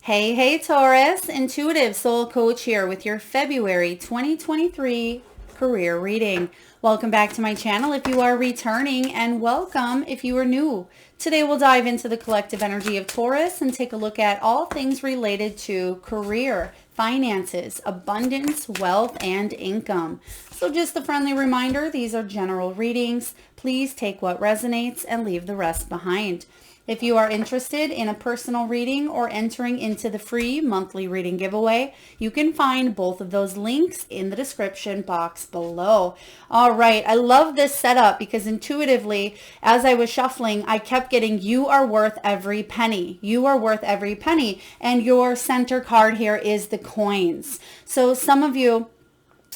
Hey, Taurus, Intuitive Soul Coach here with your February 2023 career reading. Welcome back to my channel if you are returning, and welcome if you are new. Today we'll dive into the collective energy of Taurus and take a look at all things related to career, finances, abundance, wealth, and income. So just a friendly reminder, these are general readings. Please take what resonates and leave the rest behind. If you are interested in a personal reading or entering into the free monthly reading giveaway, you can find both of those links in the description box below. All right, I love this setup because intuitively, as I was shuffling, I kept getting you are worth every penny. You are worth every penny. And your center card here is the coins. So some of you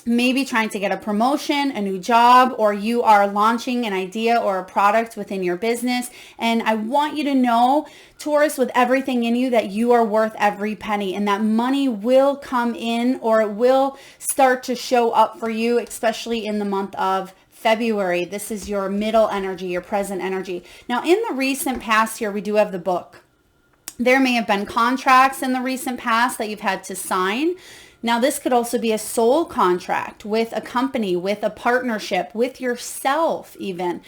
maybe trying to get a promotion, a new job, or you are launching an idea or a product within your business. And I want you to know, Taurus, with everything in you, that you are worth every penny and that money will come in, or it will start to show up for you, especially in the month of February. This is your middle energy, your present energy. Now, in the recent past here, we do have the book. There may have been contracts in the recent past that you've had to sign. Now, this could also be a soul contract with a company, with a partnership, with yourself even.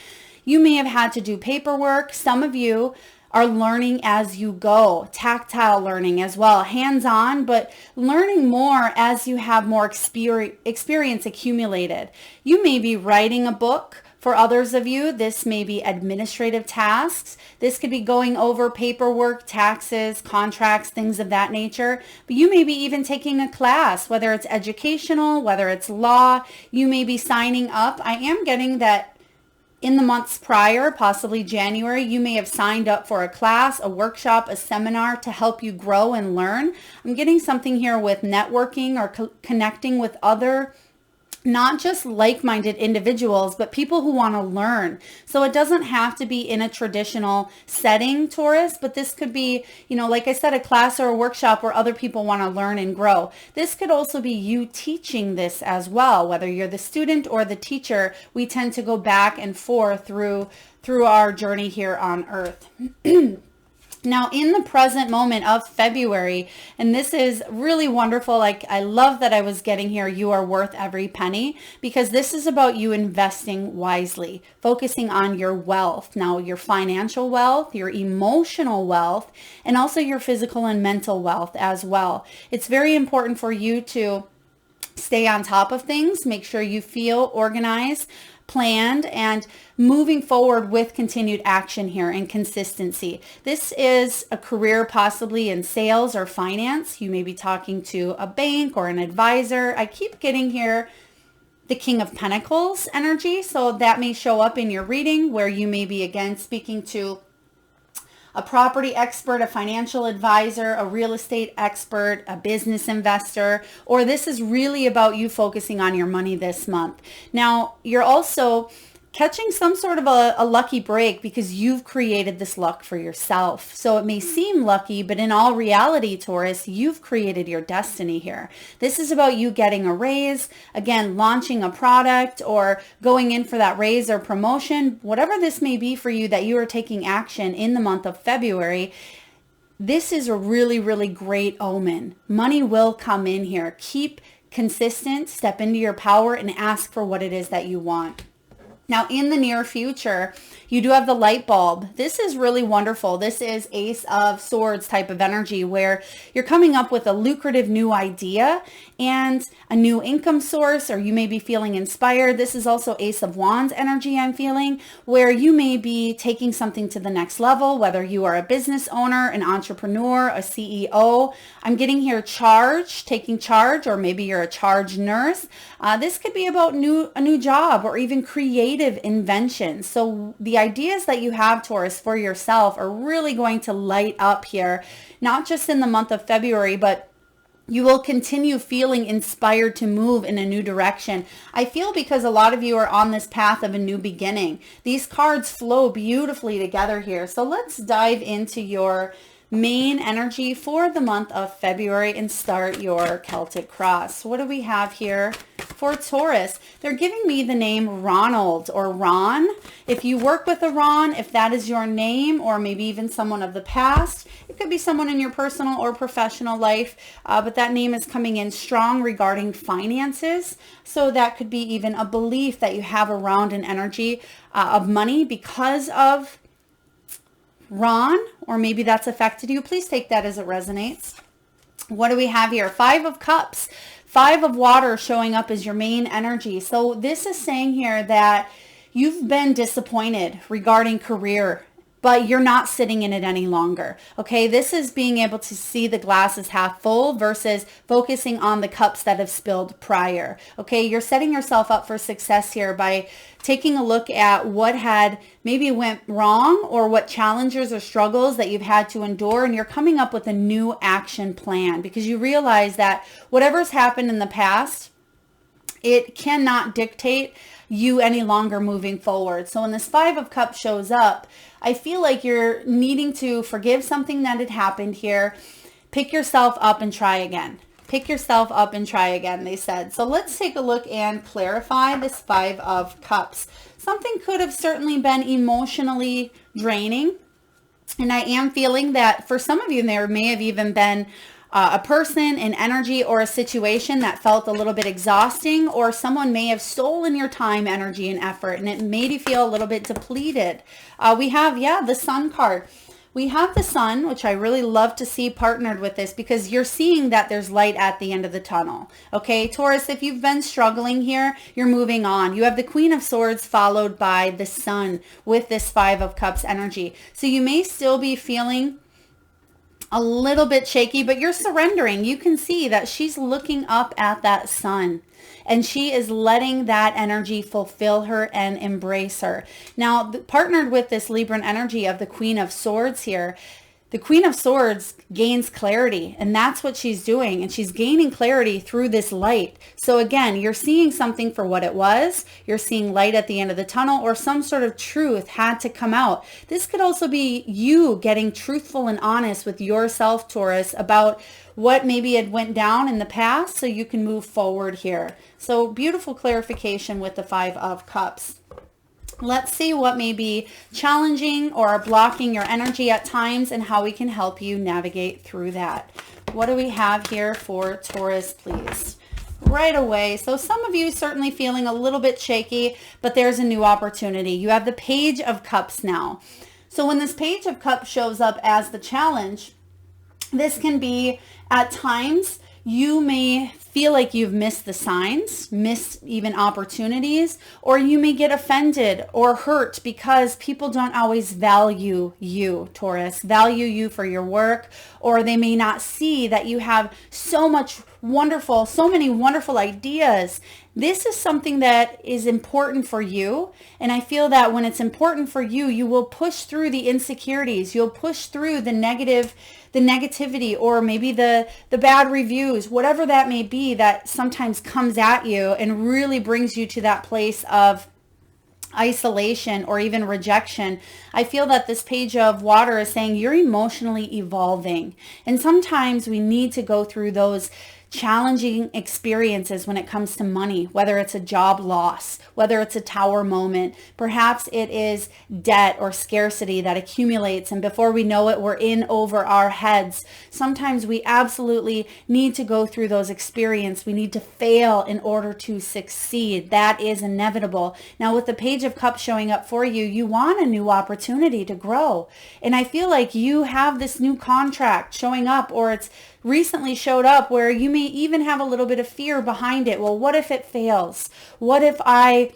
You may have had to do paperwork. Some of you are learning as you go, tactile learning as well, hands-on, but learning more as you have more experience accumulated. You may be writing a book. For others of you, this may be administrative tasks. This could be going over paperwork, taxes, contracts, things of that nature. But you may be even taking a class, whether it's educational, whether it's law. You may be signing up. I am getting that in the months prior, possibly January, you may have signed up for a class, a workshop, a seminar to help you grow and learn. I'm getting something here with networking or connecting with other not just like-minded individuals, but people who want to learn. So it doesn't have to be in a traditional setting, Taurus, but this could be, like I said, a class or a workshop where other people want to learn and grow. This could also be you teaching this as well, whether you're the student or the teacher. We tend to go back and forth through our journey here on Earth. Now, in the present moment of February, and this is really wonderful, I love that I was getting here, you are worth every penny, because this is about you investing wisely, focusing on your wealth. Now, your financial wealth, your emotional wealth, and also your physical and mental wealth as well. It's very important for you to stay on top of things, make sure you feel organized, planned, and moving forward with continued action here and consistency. This is a career possibly in sales or finance. You may be talking to a bank or an advisor. I keep getting here the King of Pentacles energy, so that may show up in your reading where you may be again speaking to a property expert, a financial advisor, a real estate expert, a business investor, or this is really about you focusing on your money this month. Now, you're also catching some sort of a lucky break because you've created this luck for yourself. So it may seem lucky, but in all reality, Taurus, you've created your destiny here. This is about you getting a raise, again, launching a product or going in for that raise or promotion, whatever this may be for you that you are taking action in the month of February. This is a really, really great omen. Money will come in here. Keep consistent, step into your power, and ask for what it is that you want. Now, in the near future, you do have the light bulb. This is really wonderful. This is Ace of Swords type of energy where you're coming up with a lucrative new idea and a new income source, or you may be feeling inspired. This is also Ace of Wands energy I'm feeling, where you may be taking something to the next level, whether you are a business owner, an entrepreneur, a CEO. I'm getting here taking charge, or maybe you're a charge nurse. This could be about a new job or even creative inventions. So the ideas that you have, Taurus, for yourself are really going to light up here, not just in the month of February, but you will continue feeling inspired to move in a new direction. I feel because a lot of you are on this path of a new beginning. These cards flow beautifully together here. So let's dive into your main energy for the month of February and start your Celtic cross. What do we have here For Taurus, they're giving me the name Ronald or Ron. If you work with a Ron, if that is your name, or maybe even someone of the past, it could be someone in your personal or professional life, but that name is coming in strong regarding finances. So that could be even a belief that you have around an energy of money because of Ron, or maybe that's affected you. Please take that as it resonates. What do we have here? 5 of Cups. 5 of water showing up as your main energy. So this is saying here that you've been disappointed regarding career, but you're not sitting in it any longer. Okay, this is being able to see the glass as half full versus focusing on the cups that have spilled prior. Okay, you're setting yourself up for success here by taking a look at what had maybe went wrong or what challenges or struggles that you've had to endure, and you're coming up with a new action plan because you realize that whatever's happened in the past, it cannot dictate you any longer moving forward. So when this 5 of Cups shows up, I feel like you're needing to forgive something that had happened here. Pick yourself up and try again. Pick yourself up and try again, they said. So let's take a look and clarify this 5 of Cups. Something could have certainly been emotionally draining. And I am feeling that for some of you, there may have even been a person, an energy, or a situation that felt a little bit exhausting, or someone may have stolen your time, energy, and effort, and it made you feel a little bit depleted. We have, the Sun card. We have the Sun, which I really love to see partnered with this because you're seeing that there's light at the end of the tunnel. Okay, Taurus, if you've been struggling here, you're moving on. You have the Queen of Swords followed by the Sun with this 5 of Cups energy. So you may still be feeling a little bit shaky, but you're surrendering. You can see that she's looking up at that Sun and she is letting that energy fulfill her and embrace her. Now, partnered with this Libran energy of the Queen of Swords here, the Queen of Swords gains clarity, and that's what she's doing. And she's gaining clarity through this light. So again, you're seeing something for what it was. You're seeing light at the end of the tunnel, or some sort of truth had to come out. This could also be you getting truthful and honest with yourself, Taurus, about what maybe had went down in the past so you can move forward here. So beautiful clarification with the 5 of Cups. Let's see what may be challenging or blocking your energy at times and how we can help you navigate through that. What do we have here for Taurus, please? Right away. So some of you certainly feeling a little bit shaky, but there's a new opportunity. You have the Page of Cups now. So when this Page of Cups shows up as the challenge, this can be at times you may feel like you've missed the signs, missed even opportunities, or you may get offended or hurt because people don't always value you, Taurus, value you for your work, or they may not see that you have so many wonderful ideas. This is something that is important for you. And I feel that when it's important for you, you will push through the insecurities. You'll push through the negativity, or maybe the bad reviews, whatever that may be that sometimes comes at you and really brings you to that place of isolation or even rejection. I feel that this Page of Water is saying you're emotionally evolving. And sometimes we need to go through those challenging experiences when it comes to money, whether it's a job loss, whether it's a tower moment, perhaps it is debt or scarcity that accumulates, and before we know it, we're in over our heads. Sometimes we absolutely need to go through those experiences. We need to fail in order to succeed. That is inevitable. Now with the Page of Cups showing up for you, you want a new opportunity to grow. And I feel like you have this new contract showing up, or it's recently showed up where you may even have a little bit of fear behind it. Well, what if it fails? What if I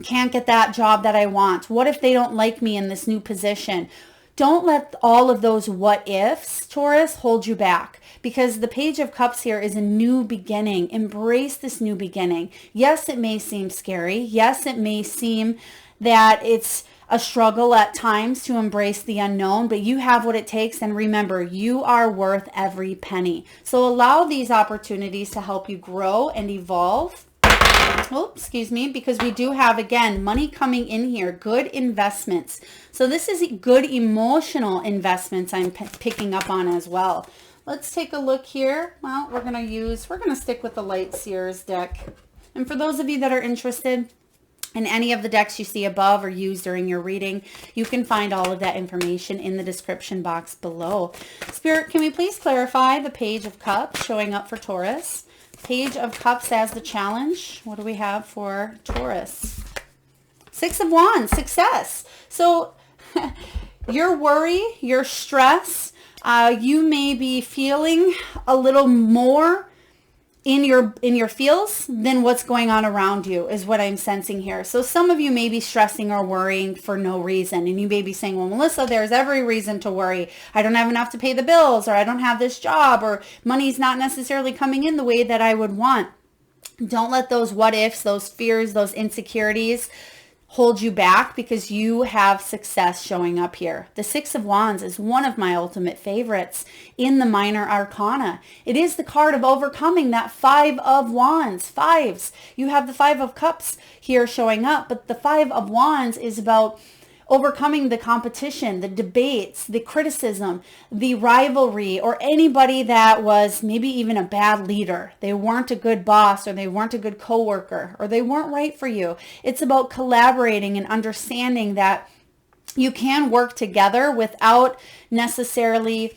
can't get that job that I want? What if they don't like me in this new position? Don't let all of those what ifs, Taurus, hold you back, because the Page of Cups here is a new beginning. Embrace this new beginning. Yes, it may seem scary. Yes, it may seem that it's a struggle at times to embrace the unknown, but you have what it takes. And remember, you are worth every penny. So allow these opportunities to help you grow and evolve. Oh, excuse me, because we do have, again, money coming in here, good investments. So this is good emotional investments I'm picking up on as well. Let's take a look here. Well, we're going to stick with the Light Seers deck. And for those of you that are interested in any of the decks you see above or used during your reading, you can find all of that information in the description box below. Spirit, can we please clarify the Page of Cups showing up for Taurus? Page of Cups as the challenge. What do we have for Taurus? Six of Wands, success. So your worry, your stress, you may be feeling a little more in your feels than what's going on around you is what I'm sensing here. So some of you may be stressing or worrying for no reason. And you may be saying, well, Melissa, there's every reason to worry. I don't have enough to pay the bills, or I don't have this job, or money's not necessarily coming in the way that I would want. Don't let those what ifs, those fears, those insecurities hold you back, because you have success showing up here. The Six of Wands is one of my ultimate favorites in the minor arcana. It is the card of overcoming that Five of Wands. Fives. You have the Five of Cups here showing up, but the Five of Wands is about overcoming the competition, the debates, the criticism, the rivalry, or anybody that was maybe even a bad leader. They weren't a good boss, or they weren't a good coworker, or they weren't right for you. It's about collaborating and understanding that you can work together without necessarily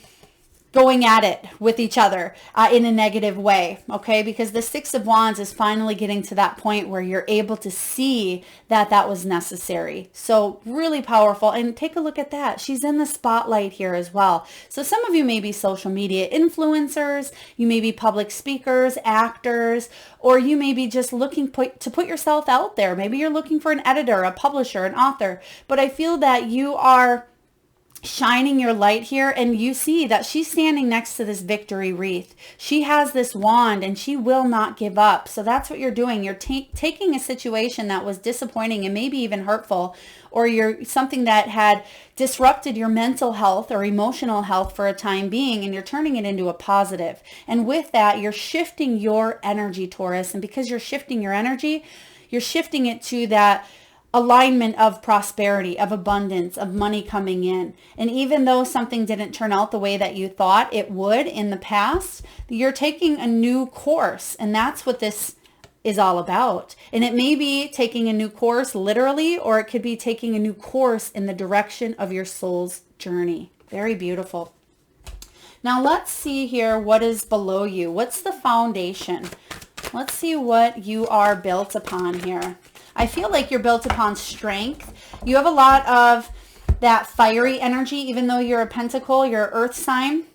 going at it with each other in a negative way, okay? Because the Six of Wands is finally getting to that point where you're able to see that that was necessary. So really powerful. And take a look at that. She's in the spotlight here as well. So some of you may be social media influencers, you may be public speakers, actors, or you may be just looking to put yourself out there. Maybe you're looking for an editor, a publisher, an author. But I feel that you are shining your light here, and you see that she's standing next to this victory wreath. She has this wand and she will not give up. So that's what you're doing. You're taking a situation that was disappointing and maybe even hurtful, or you're something that had disrupted your mental health or emotional health for a time being, and you're turning it into a positive. And with that, you're shifting your energy, Taurus. And because you're shifting your energy, you're shifting it to that alignment of prosperity, of abundance, of money coming in. And even though something didn't turn out the way that you thought it would in the past, you're taking a new course. And that's what this is all about. And it may be taking a new course literally, or it could be taking a new course in the direction of your soul's journey. Very beautiful. Now let's see here what is below you. What's the foundation? Let's see what you are built upon here. I feel like you're built upon strength. You have a lot of that fiery energy, even though you're a pentacle, you're an earth sign.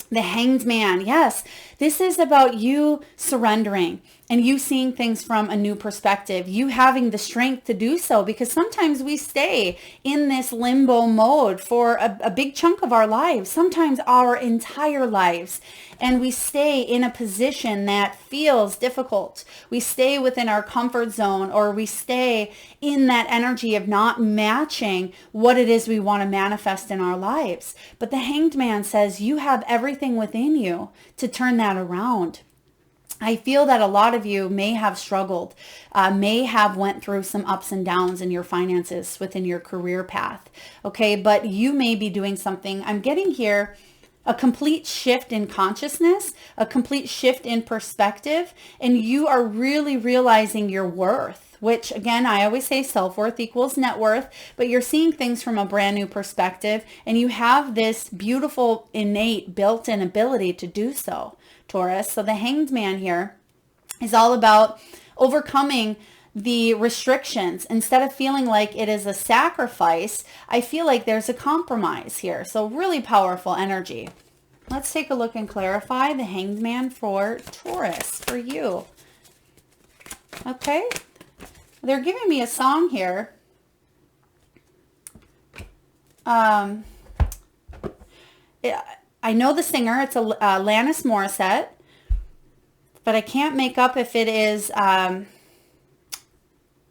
The Hanged Man. Yes, this is about you surrendering and you seeing things from a new perspective, you having the strength to do so, because sometimes we stay in this limbo mode for a big chunk of our lives, sometimes our entire lives, and we stay in a position that feels difficult. We stay within our comfort zone, or we stay in that energy of not matching what it is we want to manifest in our lives. But the Hanged Man says you have everything within you to turn that around. I feel that a lot of you may have struggled, may have went through some ups and downs in your finances within your career path. Okay, but you may be doing something. I'm getting here a complete shift in consciousness, a complete shift in perspective, and you are really realizing your worth, which again, I always say self-worth equals net worth, but you're seeing things from a brand new perspective, and you have this beautiful, innate, built-in ability to do so, Taurus. So the Hanged Man here is all about overcoming the restrictions. Instead of feeling like it is a sacrifice, I feel like there's a compromise here. So really powerful energy. Let's take a look and clarify the Hanged Man for Taurus, for you. Okay. They're giving me a song here. I know the singer. It's Alanis Morissette, but I can't make up if it is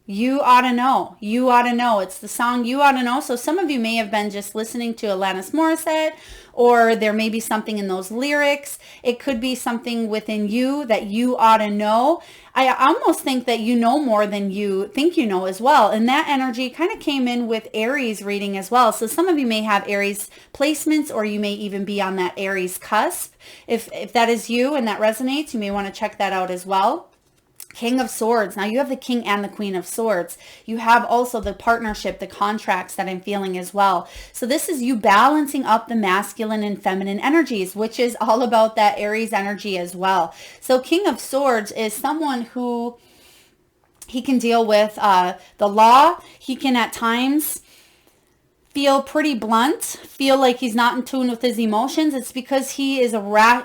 You Ought to Know. You Ought to Know. It's the song You Ought to Know. So some of you may have been just listening to Alanis Morissette, or there may be something in those lyrics. It could be something within you that you ought to know. I almost think that you know more than you think you know as well. And that energy kind of came in with Aries reading as well. So some of you may have Aries placements, or you may even be on that Aries cusp. If that is you and that resonates, you may want to check that out as well. King of Swords. Now you have the King and the Queen of Swords. You have also the partnership, the contracts that I'm feeling as well. So this is you balancing up the masculine and feminine energies, which is all about that Aries energy as well. So King of Swords is someone who he can deal with the law. He can at times feel pretty blunt, feel like he's not in tune with his emotions. It's because he is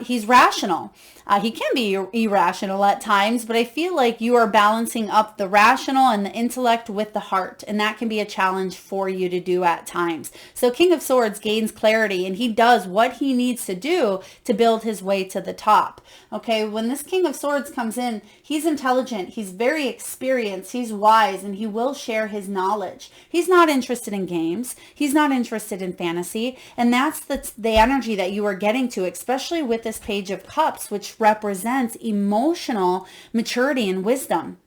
he's rational. He can be irrational at times, but I feel like you are balancing up the rational and the intellect with the heart, and that can be a challenge for you to do at times. So King of Swords gains clarity, and he does what he needs to do to build his way to the top. Okay, when this King of Swords comes in, he's intelligent, he's very experienced, he's wise, and he will share his knowledge. He's not interested in games, he's not interested in fantasy, and that's the energy that you are getting to, especially with this Page of Cups, which represents emotional maturity and wisdom.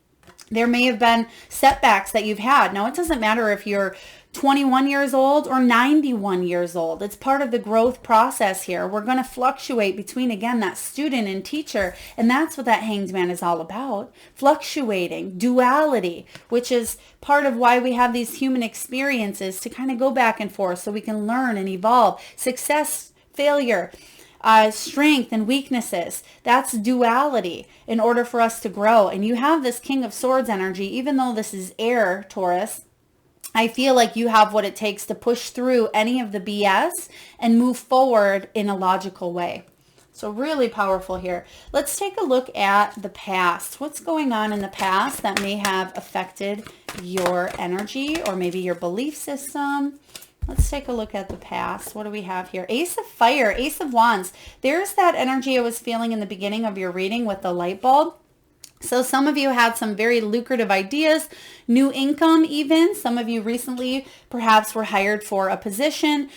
There may have been setbacks that you've had. Now, it doesn't matter if you're 21 years old or 91 years old. It's part of the growth process here. We're going to fluctuate between, again, that student and teacher, and that's what that Hanged Man is all about. Fluctuating, duality, which is part of why we have these human experiences to kind of go back and forth so we can learn and evolve. Success, failure, strength and weaknesses. That's duality in order for us to grow. And you have this King of Swords energy, even though this is air, Taurus. I feel like you have what it takes to push through any of the BS and move forward in a logical way. So really powerful here. Let's take a look at the past. What's going on in the past that may have affected your energy or maybe your belief system? Let's take a look at the past. What do we have here? Ace of Fire, Ace of Wands. There's that energy I was feeling in the beginning of your reading with the light bulb. So some of you had some very lucrative ideas, new income even. Some of you recently perhaps were hired for a position.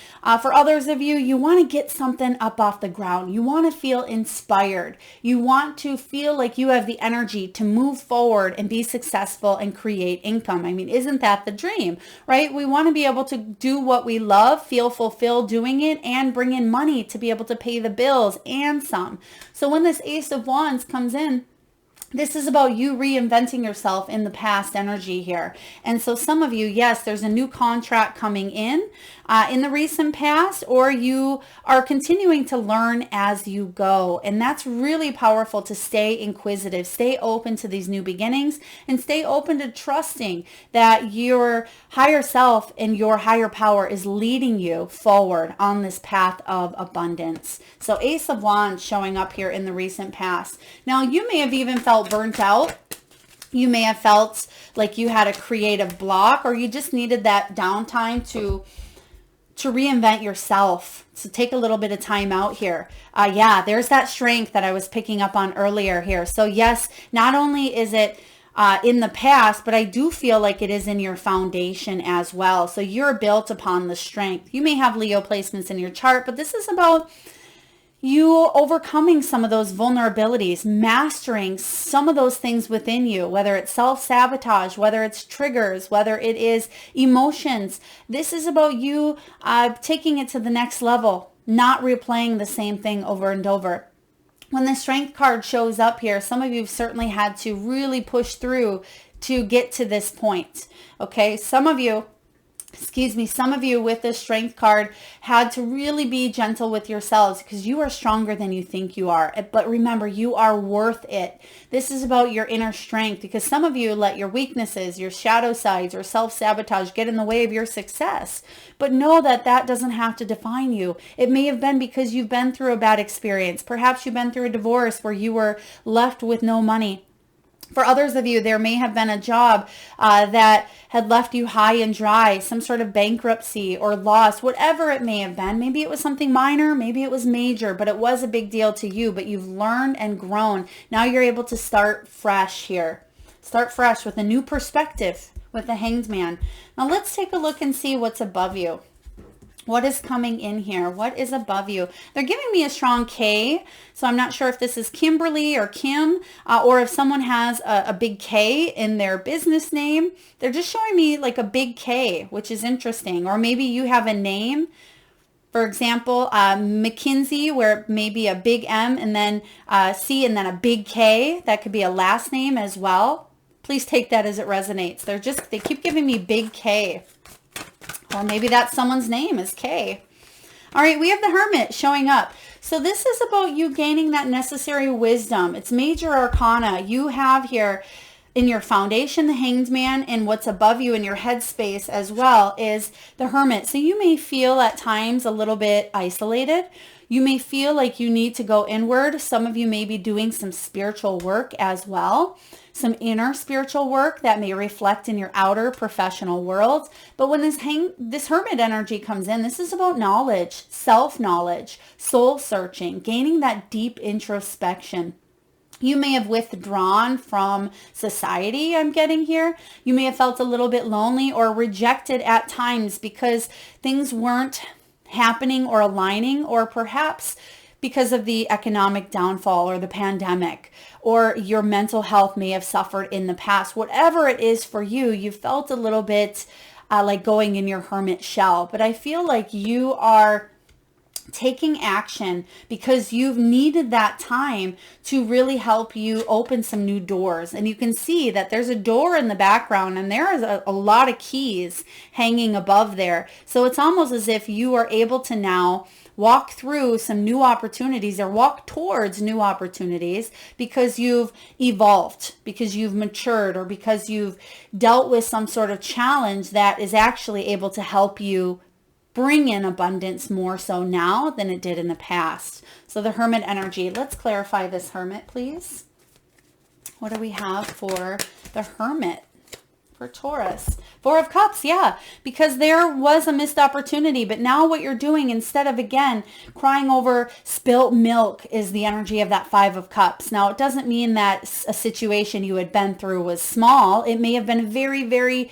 For others of you, you want to get something up off the ground. You want to feel inspired. You want to feel like you have the energy to move forward and be successful and create income. I mean, isn't that the dream, right? We want to be able to do what we love, feel fulfilled doing it, and bring in money to be able to pay the bills and some. So when this Ace of Wands comes in, this is about you reinventing yourself in the past energy here. And so some of you, yes, there's a new contract coming in the recent past, or you are continuing to learn as you go. And that's really powerful to stay inquisitive, stay open to these new beginnings, and stay open to trusting that your higher self and your higher power is leading you forward on this path of abundance. So Ace of Wands showing up here in the recent past. Now, you may have even felt burnt out. You may have felt like you had a creative block, or you just needed that downtime to reinvent yourself. So take a little bit of time out here. Yeah, there's that strength that I was picking up on earlier here. So yes, not only is it in the past, but I do feel like it is in your foundation as well. So you're built upon the strength. You may have Leo placements in your chart, but this is about you overcoming some of those vulnerabilities, mastering some of those things within you, whether it's self-sabotage, whether it's triggers, whether it is emotions. This is about you taking it to the next level, not replaying the same thing over and over. When the Strength card shows up here, some of you have certainly had to really push through to get to this point. Okay, some of you with this Strength card had to really be gentle with yourselves because you are stronger than you think you are. But remember, you are worth it. This is about your inner strength, because some of you let your weaknesses, your shadow sides, or self-sabotage get in the way of your success. But know that that doesn't have to define you. It may have been because you've been through a bad experience. Perhaps you've been through a divorce where you were left with no money. For others of you, there may have been a job that had left you high and dry, some sort of bankruptcy or loss, whatever it may have been. Maybe it was something minor, maybe it was major, but it was a big deal to you, but you've learned and grown. Now you're able to start fresh here. Start fresh with a new perspective with the Hanged Man. Now let's take a look and see what's above you. What is coming in here? What is above you? They're giving me a strong K, so I'm not sure if this is Kimberly or Kim, or if someone has a big K in their business name. They're just showing me like a big K, which is interesting. Or maybe you have a name For example, McKinsey, where it may be a big M and then C and then a big K. That could be a last name as well. Please take that as it resonates. They keep giving me big K. Or maybe that's someone's name is K. All right, we have the Hermit showing up. So this is about you gaining that necessary wisdom. It's major arcana. You have here in your foundation, the Hanged Man, and what's above you in your headspace as well is the Hermit. So you may feel at times a little bit isolated. You may feel like you need to go inward. Some of you may be doing some spiritual work as well, some inner spiritual work that may reflect in your outer professional world. But when this Hermit energy comes in, this is about knowledge, self-knowledge, soul searching, gaining that deep introspection. You may have withdrawn from society, I'm getting here. You may have felt a little bit lonely or rejected at times because things weren't happening or aligning, or perhaps because of the economic downfall or the pandemic, or your mental health may have suffered in the past. Whatever it is for you, you felt a little bit like going in your hermit shell. But I feel like you are taking action because you've needed that time to really help you open some new doors. And you can see that there's a door in the background and there is a lot of keys hanging above there. So it's almost as if you are able to now walk through some new opportunities or walk towards new opportunities because you've evolved, because you've matured, or because you've dealt with some sort of challenge that is actually able to help you bring in abundance more so now than it did in the past. So the Hermit energy, let's clarify this Hermit, please. What do we have for the Hermit for Taurus? Four of Cups, yeah, because there was a missed opportunity, but now what you're doing, instead of, again, crying over spilt milk, is the energy of that Five of Cups. Now, it doesn't mean that a situation you had been through was small. It may have been very, very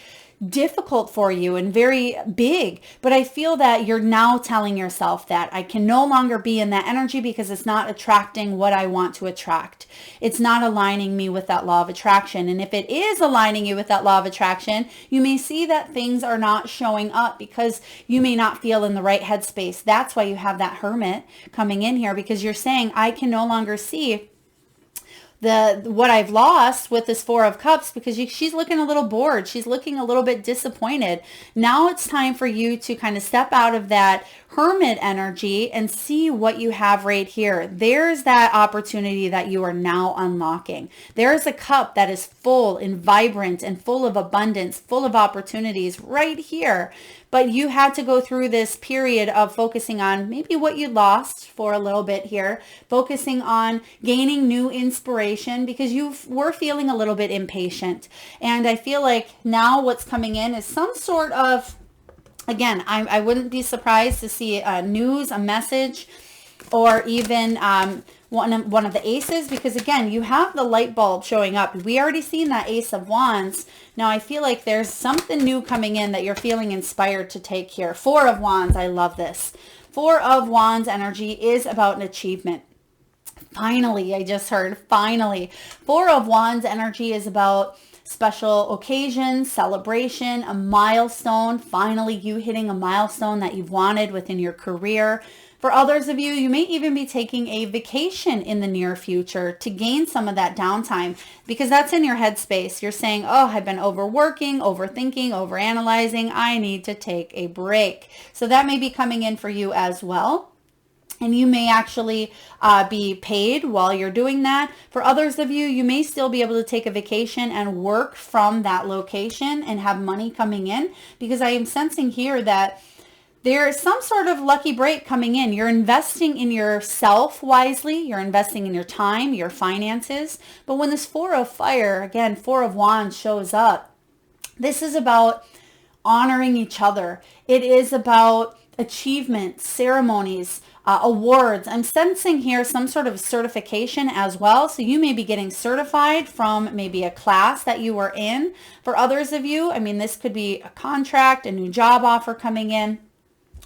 difficult for you and very big, but I feel that you're now telling yourself that I can no longer be in that energy because it's not attracting what I want to attract. It's not aligning me with that law of attraction. And if it is aligning you with that law of attraction, you may see that things are not showing up because you may not feel in the right headspace. That's why you have that Hermit coming in here, because you're saying, I can no longer see what I've lost with this Four of Cups, because she's looking a little bored. She's looking a little bit disappointed. Now it's time for you to kind of step out of that Hermit energy and see what you have right here. There's that opportunity that you are now unlocking. There's a cup that is full and vibrant and full of abundance, full of opportunities right here. But you had to go through this period of focusing on maybe what you lost for a little bit here, focusing on gaining new inspiration because you were feeling a little bit impatient. And I feel like now what's coming in is some sort of, again, I wouldn't be surprised to see a news, a message, or even one of the aces, because again, you have the light bulb showing up. We already seen that Ace of Wands. Now I feel like there's something new coming in that you're feeling inspired to take here. Four of Wands, I love this. Four of Wands energy is about an achievement. Finally, I just heard, finally. Four of Wands energy is about special occasions, celebration, a milestone. Finally, you hitting a milestone that you've wanted within your career. For others of you, you may even be taking a vacation in the near future to gain some of that downtime, because that's in your headspace. You're saying, oh, I've been overworking, overthinking, overanalyzing. I need to take a break. So that may be coming in for you as well. And you may actually be paid while you're doing that. For others of you, you may still be able to take a vacation and work from that location and have money coming in, because I am sensing here that there is some sort of lucky break coming in. You're investing in yourself wisely. You're investing in your time, your finances. But when this Four of Fire, again, Four of Wands shows up, this is about honoring each other. It is about achievements, ceremonies, awards. I'm sensing here some sort of certification as well. So you may be getting certified from maybe a class that you were in. For others of you, I mean, this could be a contract, a new job offer coming in.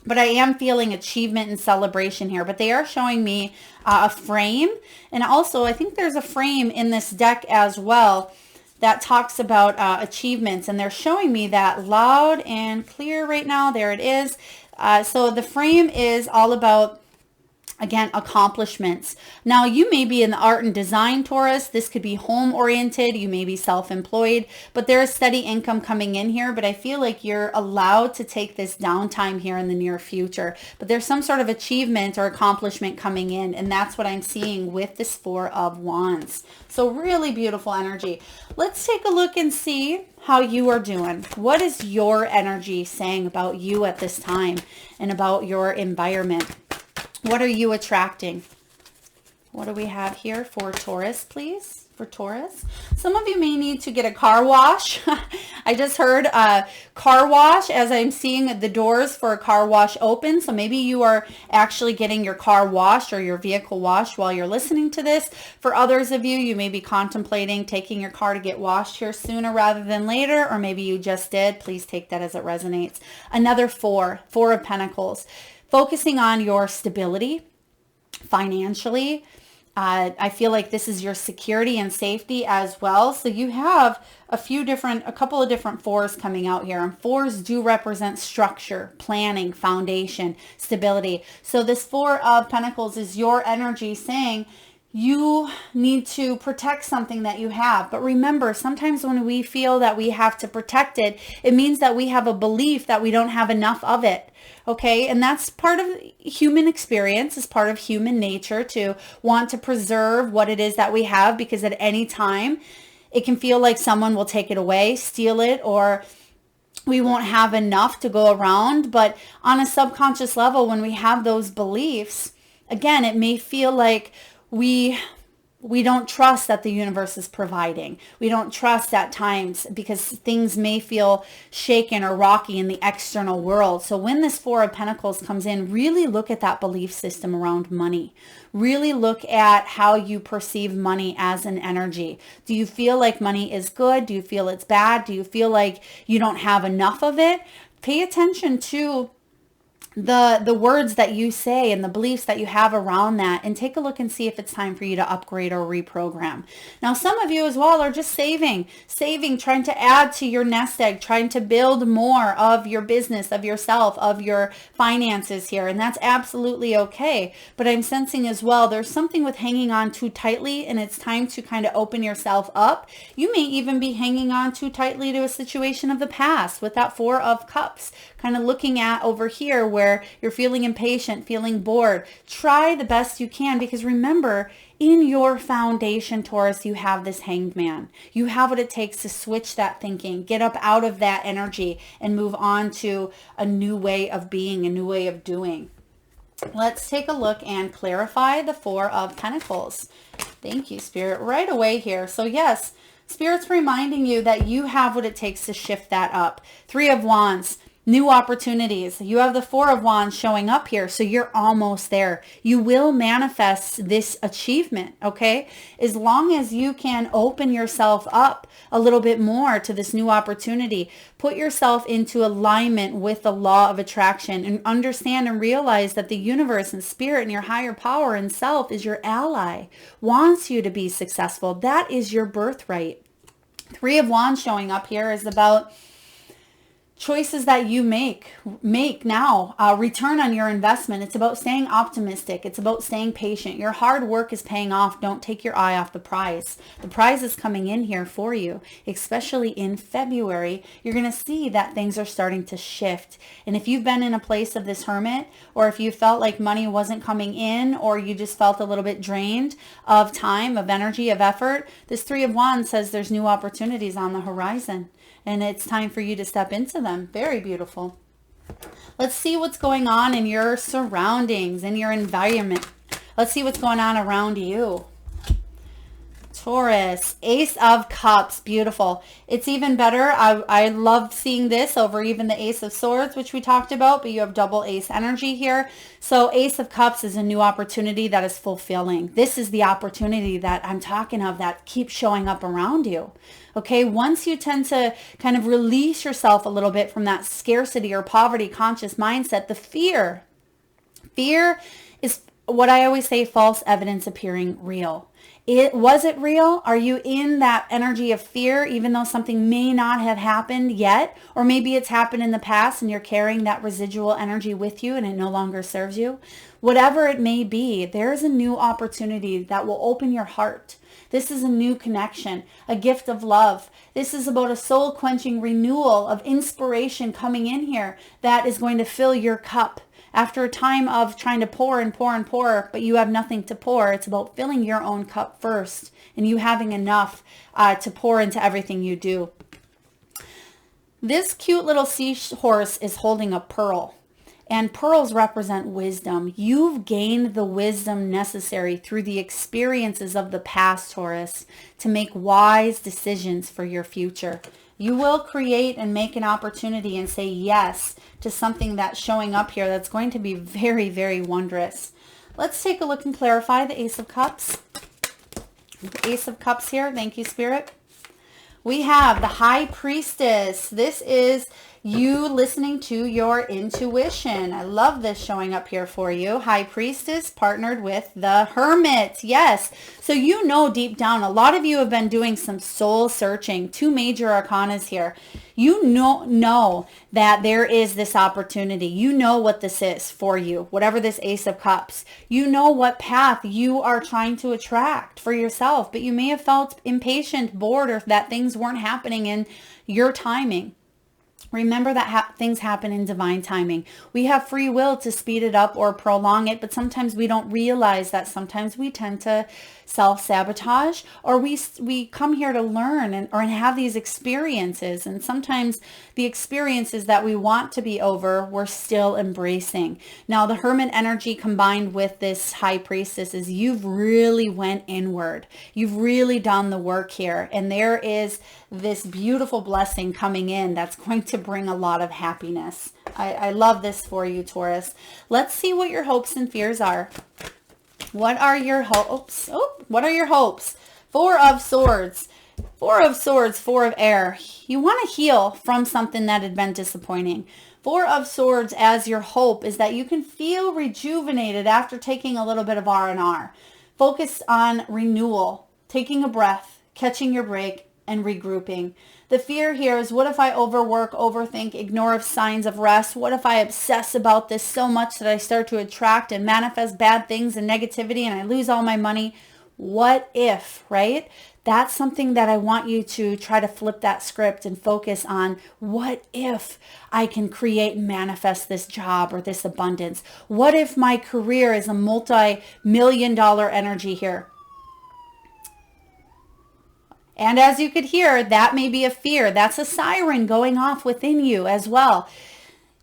But I am feeling achievement and celebration here. But they are showing me a frame. And also, I think there's a frame in this deck as well that talks about achievements. And they're showing me that loud and clear right now. There it is. So the frame is all about, again, accomplishments. Now, you may be in the art and design, Taurus. This could be home oriented. You may be self-employed, but there is steady income coming in here. But I feel like you're allowed to take this downtime here in the near future. But there's some sort of achievement or accomplishment coming in. And that's what I'm seeing with this Four of Wands. So really beautiful energy. Let's take a look and see how you are doing. What is your energy saying about you at this time and about your environment? What are you attracting? What do we have here for Taurus, please? For Taurus. Some of you may need to get a car wash. I just heard car wash as I'm seeing the doors for a car wash open. So maybe you are actually getting your car washed or your vehicle washed while you're listening to this. For others of you, you may be contemplating taking your car to get washed here sooner rather than later, or maybe you just did. Please take that as it resonates. Another Four of Pentacles. Focusing on your stability financially. I feel like this is your security and safety as well. So you have a couple of different fours coming out here. And fours do represent structure, planning, foundation, stability. So this Four of Pentacles is your energy saying, you need to protect something that you have. But remember, sometimes when we feel that we have to protect it, it means that we have a belief that we don't have enough of it. Okay, and that's part of human experience, is part of human nature to want to preserve what it is that we have, because at any time it can feel like someone will take it away, steal it, or we won't have enough to go around. But on a subconscious level, when we have those beliefs, again, it may feel like we don't trust that the universe is providing. We don't trust at times because things may feel shaken or rocky in the external world. So when this Four of Pentacles comes in, really look at that belief system around money. Really look at how you perceive money as an energy. Do you feel like money is good? Do you feel it's bad? Do you feel like you don't have enough of it? Pay attention to the words that you say and the beliefs that you have around that, and take a look and see if it's time for you to upgrade or reprogram. Now, some of you as well are just saving, trying to add to your nest egg, trying to build more of your business, of yourself, of your finances here. And that's absolutely okay. But I'm sensing as well, there's something with hanging on too tightly, and it's time to kind of open yourself up. You may even be hanging on too tightly to a situation of the past with that Four of Cups, kind of looking at over here where you're feeling impatient, feeling bored. Try the best you can, because remember, in your foundation, Taurus, you have this Hanged Man. You have what it takes to switch that thinking, get up out of that energy, and move on to a new way of being, a new way of doing. Let's take a look and clarify the Four of Pentacles. Thank you, Spirit, right away here. So yes, Spirit's reminding you that you have what it takes to shift that up. Three of Wands. New opportunities. You have the Four of Wands showing up here, so you're almost there. You will manifest this achievement, okay? As long as you can open yourself up a little bit more to this new opportunity, put yourself into alignment with the law of attraction, and understand and realize that the universe and spirit and your higher power and self is your ally, wants you to be successful. That is your birthright. Three of Wands showing up here is about choices that you make now, return on your investment. It's about staying optimistic. It's about staying patient. Your hard work is paying off. Don't take your eye off the prize. The prize is coming in here for you, especially in February. You're going to see that things are starting to shift. And if you've been in a place of this hermit, or if you felt like money wasn't coming in, or you just felt a little bit drained of time, of energy, of effort, this Three of Wands says there's new opportunities on the horizon. And it's time for you to step into them. Very beautiful. Let's see what's going on in your surroundings, in your environment. Let's see what's going on around you. Taurus, Ace of Cups, beautiful. It's even better. I love seeing this over even the Ace of Swords, which we talked about, but you have double ace energy here. So Ace of Cups is a new opportunity that is fulfilling. This is the opportunity that I'm talking of that keeps showing up around you. Okay, once you tend to kind of release yourself a little bit from that scarcity or poverty conscious mindset, the fear is what I always say, false evidence appearing real. Was it real? Are you in that energy of fear, even though something may not have happened yet? Or maybe it's happened in the past and you're carrying that residual energy with you and it no longer serves you. Whatever it may be, there's a new opportunity that will open your heart. This is a new connection, a gift of love. This is about a soul-quenching renewal of inspiration coming in here that is going to fill your cup. After a time of trying to pour and pour and pour, but you have nothing to pour, it's about filling your own cup first and you having enough to pour into everything you do. This cute little seahorse is holding a pearl, and pearls represent wisdom. You've gained the wisdom necessary through the experiences of the past, Taurus, to make wise decisions for your future. You will create and make an opportunity and say yes to something that's showing up here that's going to be very, very wondrous. Let's take a look and clarify the Ace of Cups. The Ace of Cups here. Thank you, Spirit. We have the High Priestess. This is you listening to your intuition. I love this showing up here for you. High Priestess partnered with the Hermit. Yes. So you know deep down, a lot of you have been doing some soul searching. Two major arcanas here. You know that there is this opportunity. You know what this is for you, whatever this Ace of Cups. You know what path you are trying to attract for yourself, but you may have felt impatient, bored, or that things weren't happening in your timing. Remember that things happen in divine timing. We have free will to speed it up or prolong it, but sometimes we don't realize that. Sometimes we tend to self-sabotage, or we come here to learn and have these experiences, and sometimes the experiences that we want to be over, we're still embracing. Now, the Hermit energy combined with this High Priestess is you've really went inward. You've really done the work here, and there is this beautiful blessing coming in that's going to bring a lot of happiness. I love this for you, Taurus. Let's see what your hopes and fears are. What are your hopes? What are your hopes? Four of Swords. Four of Swords, Four of Air. You want to heal from something that had been disappointing. Four of Swords as your hope is that you can feel rejuvenated after taking a little bit of R&R. Focus on renewal, taking a breath, catching your break, and regrouping. The fear here is, what if I overwork, overthink, ignore signs of rest? What if I obsess about this so much that I start to attract and manifest bad things and negativity and I lose all my money? What if, right? That's something that I want you to try to flip that script and focus on. What if I can create and manifest this job or this abundance? What if my career is a multi-million-dollar energy here? And as you could hear, that may be a fear. That's a siren going off within you as well.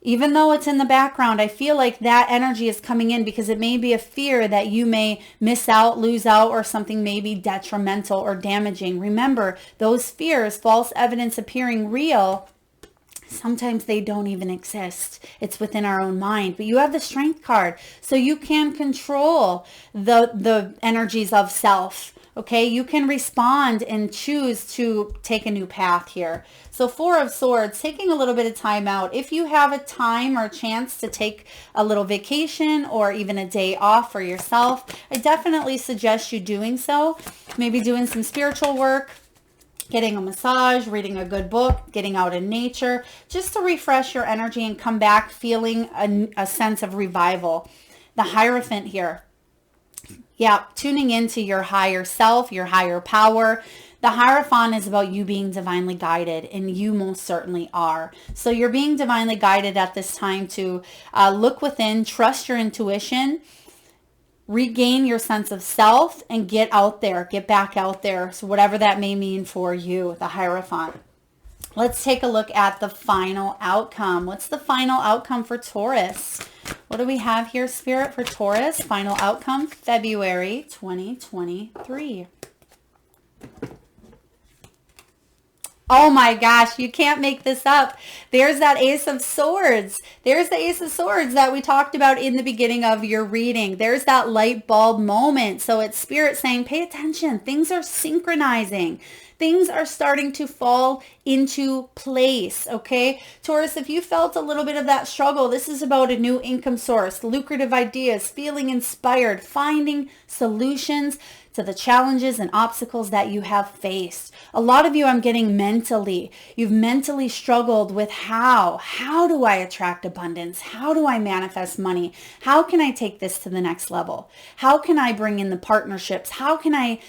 Even though it's in the background, I feel like that energy is coming in because it may be a fear that you may miss out, lose out, or something may be detrimental or damaging. Remember, those fears, false evidence appearing real, sometimes they don't even exist. It's within our own mind. But you have the Strength card, so you can control the energies of self. Okay, you can respond and choose to take a new path here. So Four of Swords, taking a little bit of time out. If you have a time or a chance to take a little vacation or even a day off for yourself, I definitely suggest you doing so. Maybe doing some spiritual work, getting a massage, reading a good book, getting out in nature, just to refresh your energy and come back feeling a sense of revival. The Hierophant here. Yeah, tuning into your higher self, your higher power. The Hierophant is about you being divinely guided, and you most certainly are. So you're being divinely guided at this time to look within, trust your intuition, regain your sense of self, and get out there, get back out there. So whatever that may mean for you, the Hierophant. Let's take a look at the final outcome. What's the final outcome for Taurus? What do we have here, Spirit, for Taurus? Final outcome, February 2023. Oh my gosh, you can't make this up. There's that Ace of Swords. There's the Ace of Swords that we talked about in the beginning of your reading. There's that light bulb moment. So it's Spirit saying, pay attention. Things are synchronizing. Things are starting to fall into place, okay? Taurus, if you felt a little bit of that struggle, this is about a new income source, lucrative ideas, feeling inspired, finding solutions to the challenges and obstacles that you have faced. A lot of you, I'm getting mentally. You've mentally struggled with how do I attract abundance? How do I manifest money? How can I take this to the next level? How can I bring in the partnerships? How can I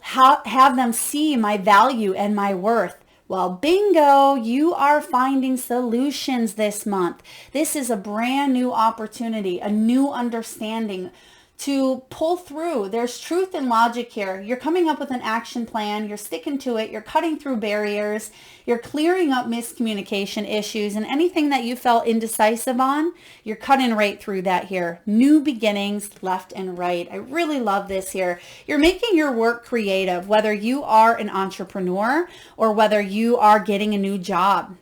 have them see my value and my worth? Well, bingo, you are finding solutions this month. This is a brand new opportunity, a new understanding to pull through. There's truth and logic here. You're coming up with an action plan. You're sticking to it. You're cutting through barriers. You're clearing up miscommunication issues, and anything that you felt indecisive on, you're cutting right through that here. New beginnings left and right. I really love this here. You're making your work creative, whether you are an entrepreneur or whether you are getting a new job.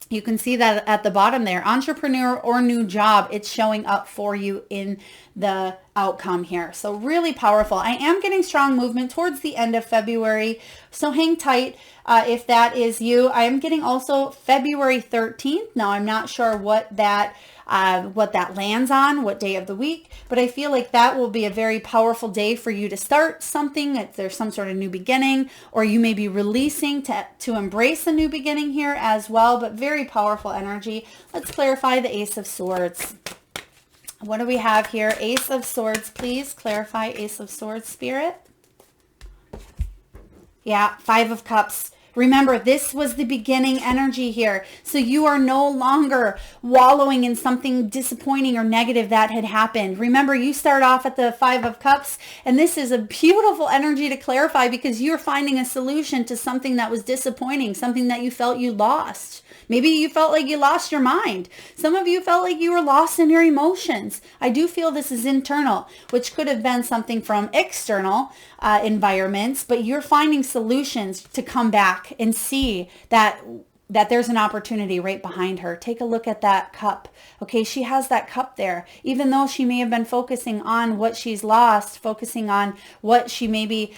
You can see that at the bottom there, entrepreneur or new job, it's showing up for you in the outcome here. So really powerful. I am getting strong movement towards the end of February. So hang tight if that is you. I am getting also February 13th. Now I'm not sure what that lands on, what day of the week, but I feel like that will be a very powerful day for you to start something. If there's some sort of new beginning, or you may be releasing to embrace a new beginning here as well, but very powerful energy. Let's clarify the Ace of Swords. What do we have here? Ace of Swords, please clarify Ace of Swords, Spirit. Yeah, Five of Cups. Remember, this was the beginning energy here. So you are no longer wallowing in something disappointing or negative that had happened. Remember, you start off at the Five of Cups, and this is a beautiful energy to clarify because you're finding a solution to something that was disappointing, something that you felt you lost. Maybe you felt like you lost your mind. Some of you felt like you were lost in your emotions. I do feel this is internal, which could have been something from external environments, but you're finding solutions to come back and see that there's an opportunity right behind her. Take a look at that cup. Okay, she has that cup there. Even though she may have been focusing on what she's lost, focusing on what she maybe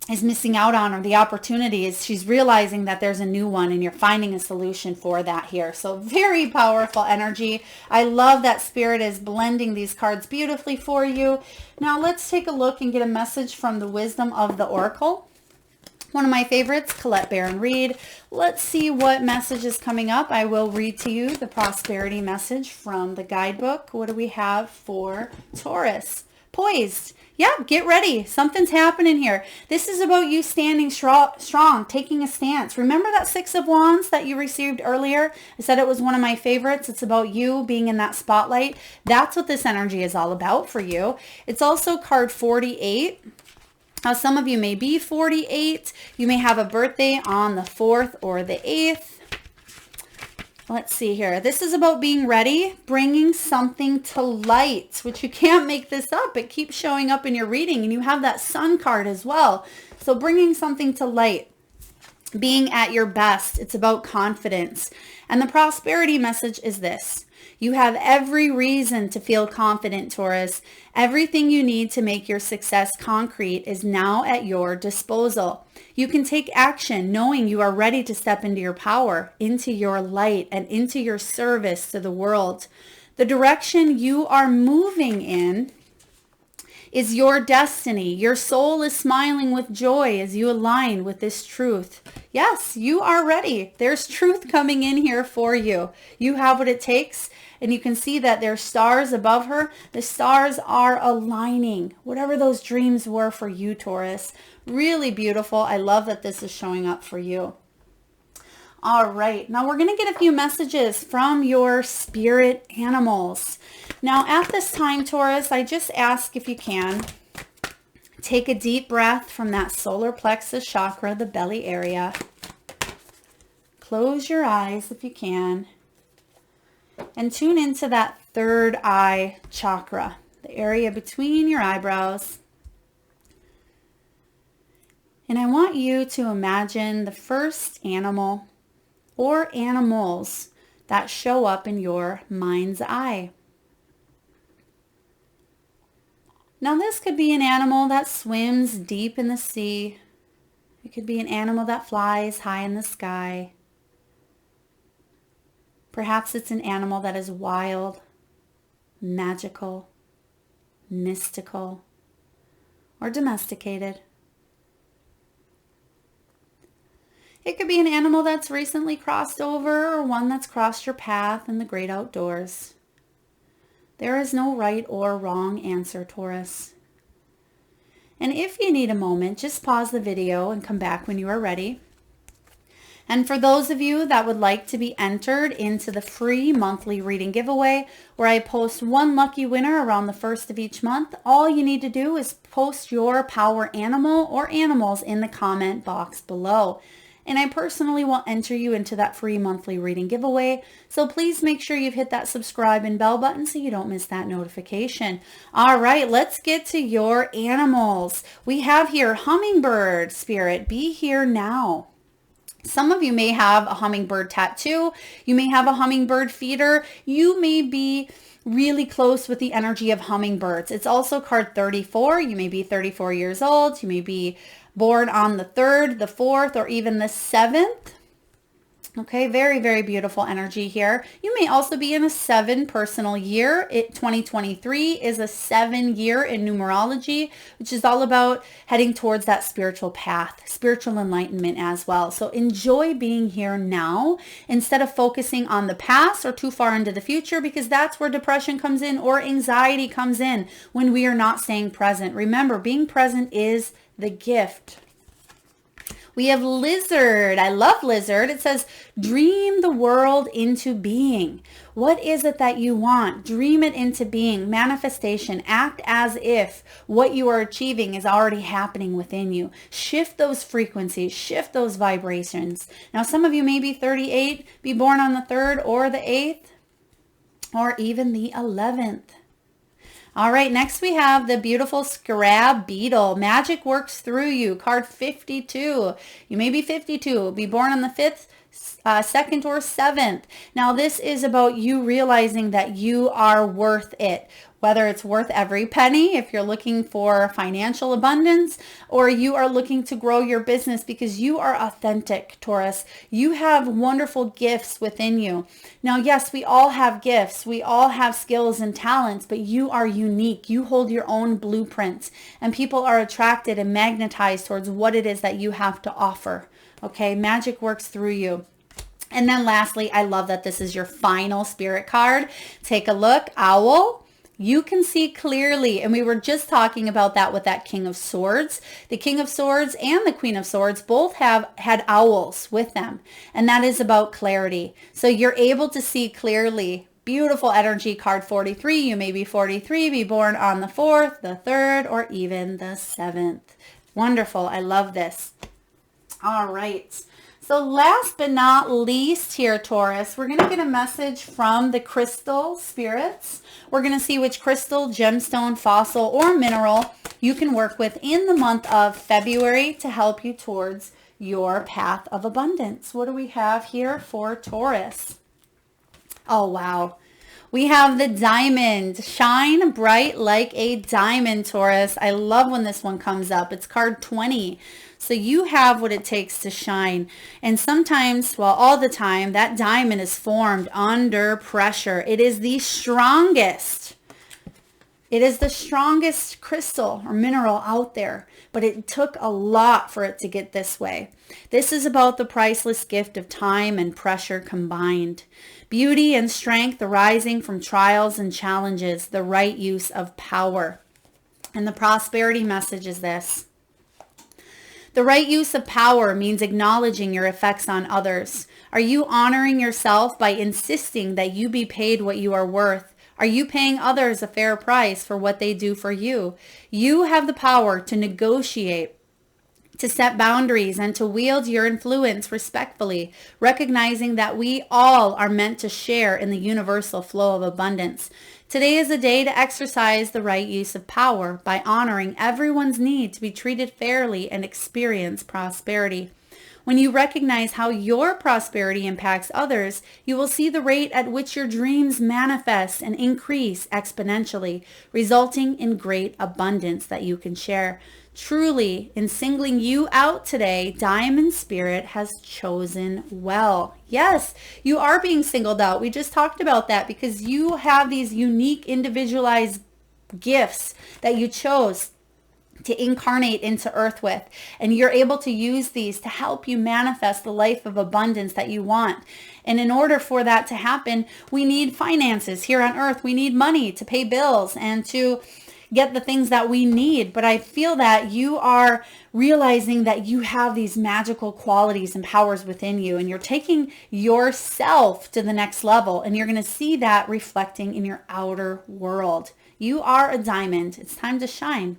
is missing out on, or the opportunities, she's realizing that there's a new one, and you're finding a solution for that here. So very powerful energy. I love that Spirit is blending these cards beautifully for you. Now let's take a look and get a message from the Wisdom of the Oracle. One of my favorites, Colette Baron Reed. Let's see what message is coming up. I will read to you the prosperity message from the guidebook. What do we have for Taurus? Poised. Yeah, get ready. Something's happening here. This is about you standing strong, taking a stance. Remember that Six of Wands that you received earlier? I said it was one of my favorites. It's about you being in that spotlight. That's what this energy is all about for you. It's also card 48. Now, some of you may be 48. You may have a birthday on the 4th or the 8th. Let's see here. This is about being ready, bringing something to light, which you can't make this up. It keeps showing up in your reading, and you have that Sun card as well. So bringing something to light, being at your best. It's about confidence. And the prosperity message is this. You have every reason to feel confident, Taurus. Everything you need to make your success concrete is now at your disposal. You can take action knowing you are ready to step into your power, into your light, and into your service to the world. The direction you are moving in is your destiny. Your soul is smiling with joy as you align with this truth. Yes, you are ready. There's truth coming in here for you. You have what it takes. And you can see that there's stars above her. The stars are aligning. Whatever those dreams were for you, Taurus. Really beautiful. I love that this is showing up for you. All right. Now we're going to get a few messages from your spirit animals. Now at this time, Taurus, I just ask if you can take a deep breath from that solar plexus chakra, the belly area. Close your eyes if you can. And tune into that third eye chakra, the area between your eyebrows. And I want you to imagine the first animal or animals that show up in your mind's eye. Now this could be an animal that swims deep in the sea. It could be an animal that flies high in the sky. Perhaps it's an animal that is wild, magical, mystical, or domesticated. It could be an animal that's recently crossed over or one that's crossed your path in the great outdoors. There is no right or wrong answer, Taurus. And if you need a moment, just pause the video and come back when you are ready. And for those of you that would like to be entered into the free monthly reading giveaway, where I post one lucky winner around the first of each month, all you need to do is post your power animal or animals in the comment box below. And I personally will enter you into that free monthly reading giveaway. So please make sure you've hit that subscribe and bell button so you don't miss that notification. All right, let's get to your animals. We have here hummingbird spirit, be here now. Some of you may have a hummingbird tattoo. You may have a hummingbird feeder. You may be really close with the energy of hummingbirds. It's also card 34. You may be 34 years old. You may be born on the 3rd, the 4th, or even the 7th. Okay, very, very beautiful energy here. You may also be in a 7 personal year. 2023 is a 7 year in numerology, which is all about heading towards that spiritual path, spiritual enlightenment as well. So enjoy being here now instead of focusing on the past or too far into the future, because that's where depression comes in or anxiety comes in when we are not staying present. Remember, being present is the gift. We have lizard. I love lizard. It says, dream the world into being. What is it that you want? Dream it into being. Manifestation. Act as if what you are achieving is already happening within you. Shift those frequencies. Shift those vibrations. Now, some of you may be 38, be born on the 3rd or the 8th, or even the 11th. All right, next we have the beautiful scrab beetle. Magic works through you. Card 52. You may be 52, be born on the 5th, 2nd, or 7th. Now, this is about you realizing that you are worth it. Whether it's worth every penny, if you're looking for financial abundance, or you are looking to grow your business because you are authentic, Taurus. You have wonderful gifts within you. Now, yes, we all have gifts. We all have skills and talents, but you are unique. You hold your own blueprint, and people are attracted and magnetized towards what it is that you have to offer. Okay, magic works through you. And then lastly, I love that this is your final spirit card. Take a look, owl. You can see clearly, and we were just talking about that with that King of Swords. The King of Swords and the Queen of Swords both have had owls with them, and that is about clarity. So you're able to see clearly. Beautiful energy, card 43. You may be 43, be born on the 4th, the 3rd, or even the 7th. Wonderful. I love this. All right. So last but not least here, Taurus, we're going to get a message from the crystal spirits. We're going to see which crystal, gemstone, fossil, or mineral you can work with in the month of February to help you towards your path of abundance. What do we have here for Taurus? Oh, wow. We have the diamond. Shine bright like a diamond, Taurus. I love when this one comes up. It's card 20. So you have what it takes to shine. And sometimes, well, all the time, that diamond is formed under pressure. It is the strongest. It is the strongest crystal or mineral out there, but it took a lot for it to get this way. This is about the priceless gift of time and pressure combined. Beauty and strength arising from trials and challenges, the right use of power. And the prosperity message is this. The right use of power means acknowledging your effects on others. Are you honoring yourself by insisting that you be paid what you are worth? Are you paying others a fair price for what they do for you? You have the power to negotiate, to set boundaries, and to wield your influence respectfully, recognizing that we all are meant to share in the universal flow of abundance. Today is a day to exercise the right use of power by honoring everyone's need to be treated fairly and experience prosperity. When you recognize how your prosperity impacts others, you will see the rate at which your dreams manifest and increase exponentially, resulting in great abundance that you can share. Truly, in singling you out today, Diamond Spirit has chosen well. Yes, you are being singled out. We just talked about that because you have these unique, individualized gifts that you chose to incarnate into earth with, and you're able to use these to help you manifest the life of abundance that you want. And in order for that to happen, we need finances here on earth. We need money to pay bills and to get the things that we need. But I feel that you are realizing that you have these magical qualities and powers within you, and you're taking yourself to the next level, and you're going to see that reflecting in your outer world. You are a diamond. It's time to shine.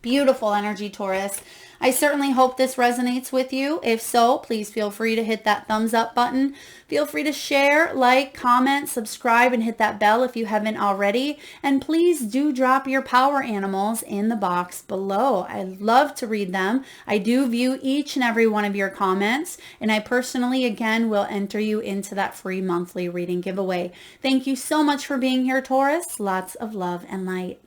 Beautiful energy, Taurus. I certainly hope this resonates with you. If so, please feel free to hit that thumbs up button. Feel free to share, like, comment, subscribe, and hit that bell if you haven't already. And please do drop your power animals in the box below. I love to read them. I do view each and every one of your comments, and I personally, again, will enter you into that free monthly reading giveaway. Thank you so much for being here, Taurus. Lots of love and light.